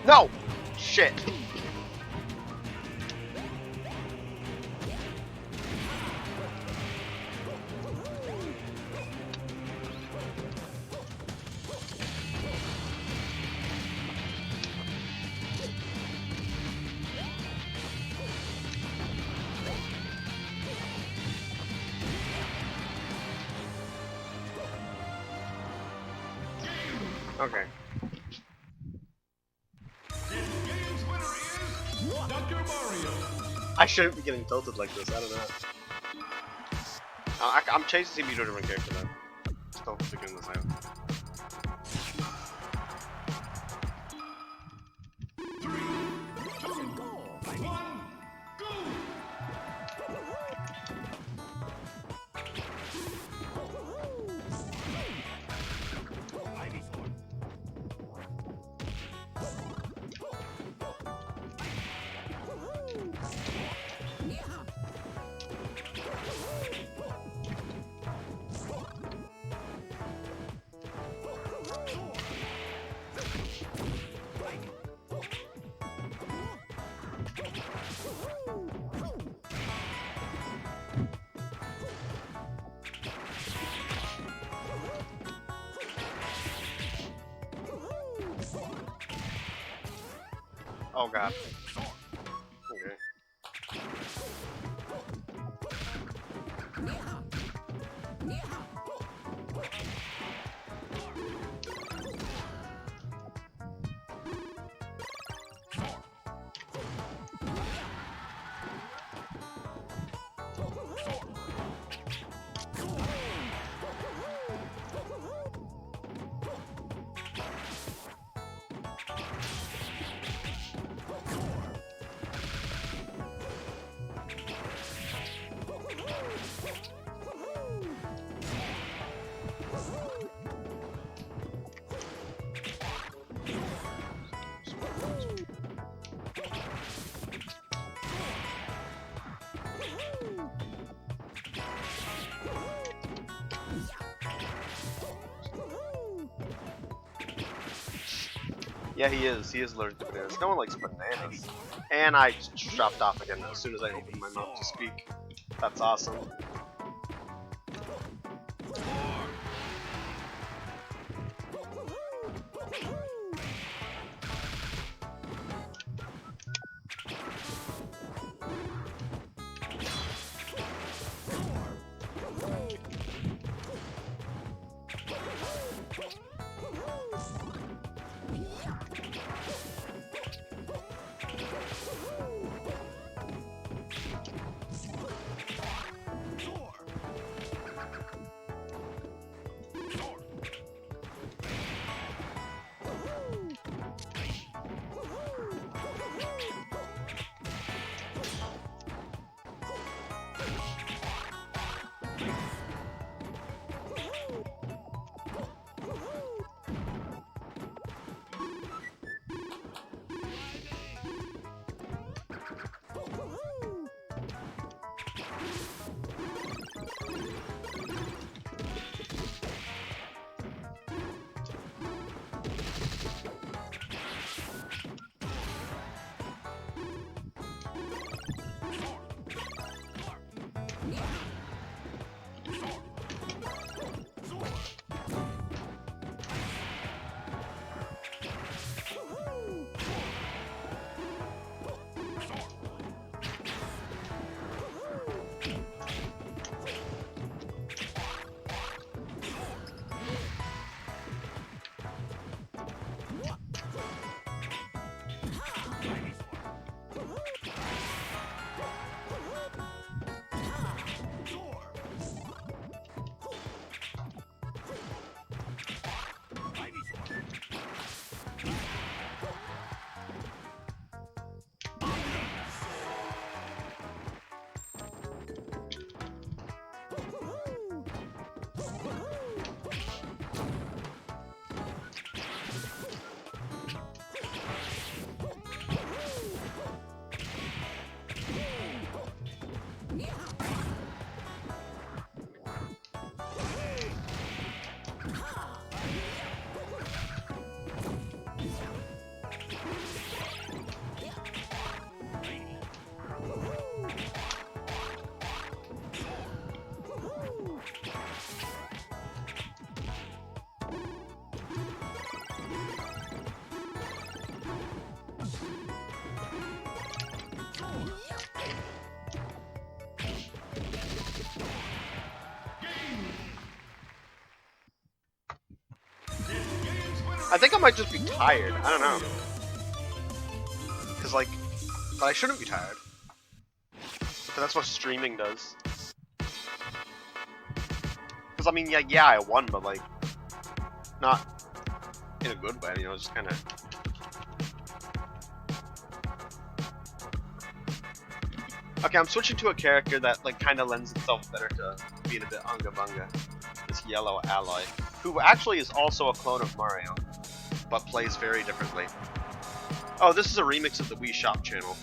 No! Shit. Okay. This game's winner is Dr. Mario. I shouldn't be getting tilted like this, I don't know. I'm chasing you to a different character though. Still figuring this out. Oh god. Okay. Yeah, he is. He is allergic to bananas. No one likes bananas. And I just dropped off again as soon as I opened my mouth to speak. That's awesome. I think I might just be tired. I don't know. Cause like, but I shouldn't be tired. But that's what streaming does. Because I mean, yeah, I won, but like, not in a good way. You know, just kind of. Okay, I'm switching to a character that like kind of lends itself better to being a bit unga bunga. This yellow ally, who actually is also a clone of Mario, but plays very differently. Oh, this is a remix of the Wii Shop channel.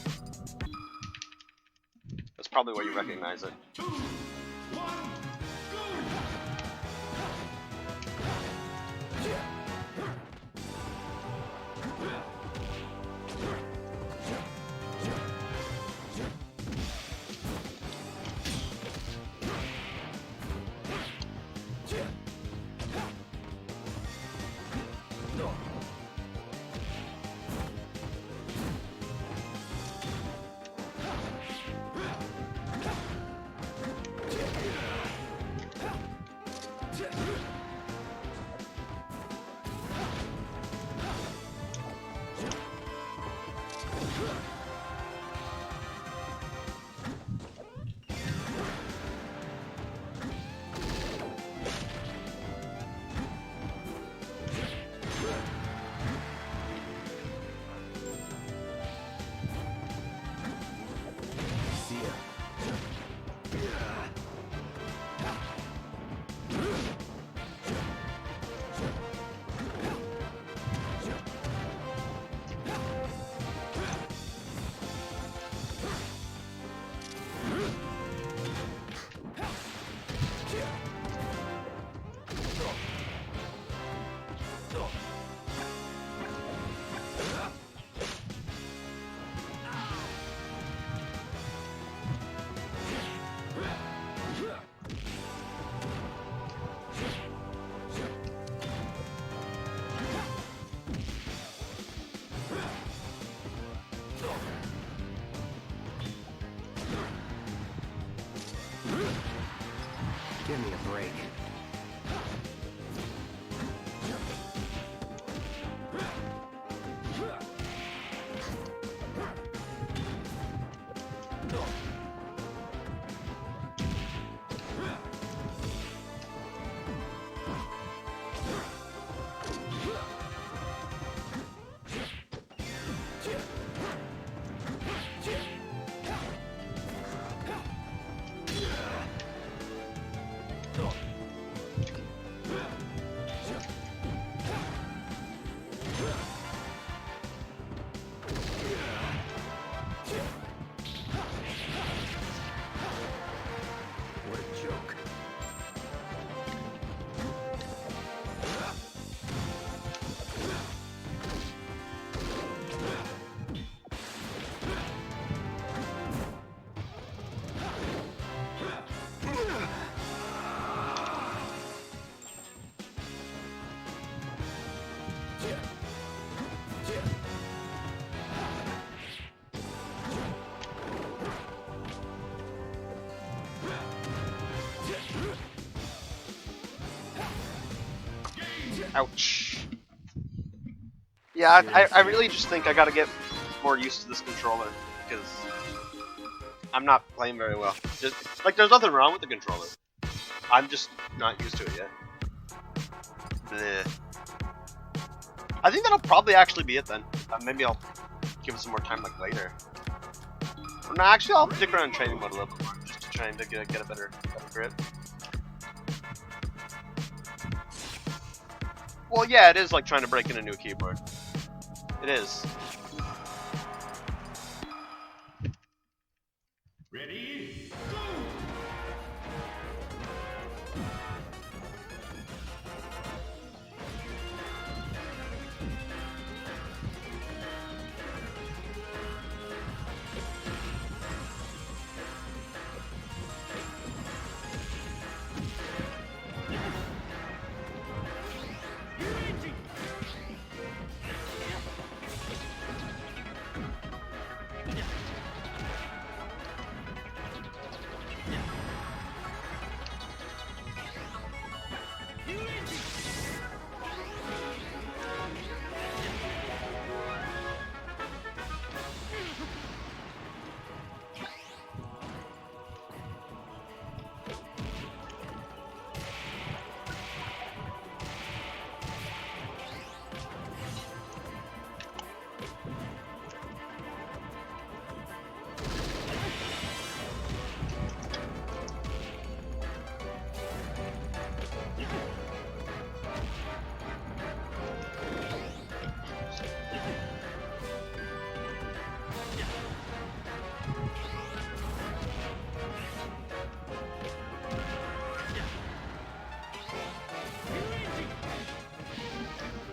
That's probably why you recognize it. 2, 1, go! Give me a break. What a joke. Ouch. Yeah, I really just think I gotta get more used to this controller, because I'm not playing very well. Just, like, there's nothing wrong with the controller. I'm just not used to it yet. Bleh. I think that'll probably actually be it then. Maybe I'll give it some more time, like, later. Or no, actually I'll stick around training mode a little bit more, just to try and get a better grip. Well, yeah, it is like trying to break in a new keyboard. It is. Ready, go!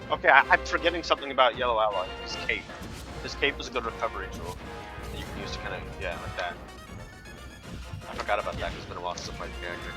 Okay, I'm forgetting something about Yellow Alloy. His cape. His cape is a good recovery tool that you can use to kind of, yeah, like that. I forgot about that. It's been a while since I played the character.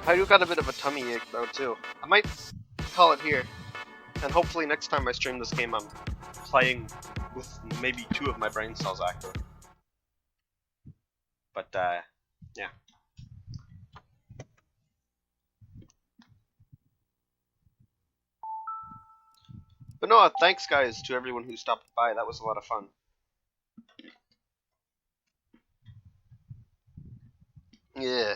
I do got a bit of a tummy ache though too. I might call it here, and hopefully next time I stream this game I'm playing with maybe 2 of my brain cells active. But yeah. But no, thanks guys to everyone who stopped by. That was a lot of fun. Yeah.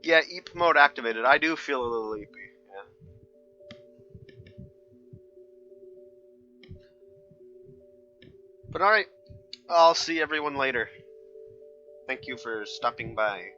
Yeah, Eep mode activated. I do feel a little eepy. Yeah. But alright, I'll see everyone later. Thank you for stopping by.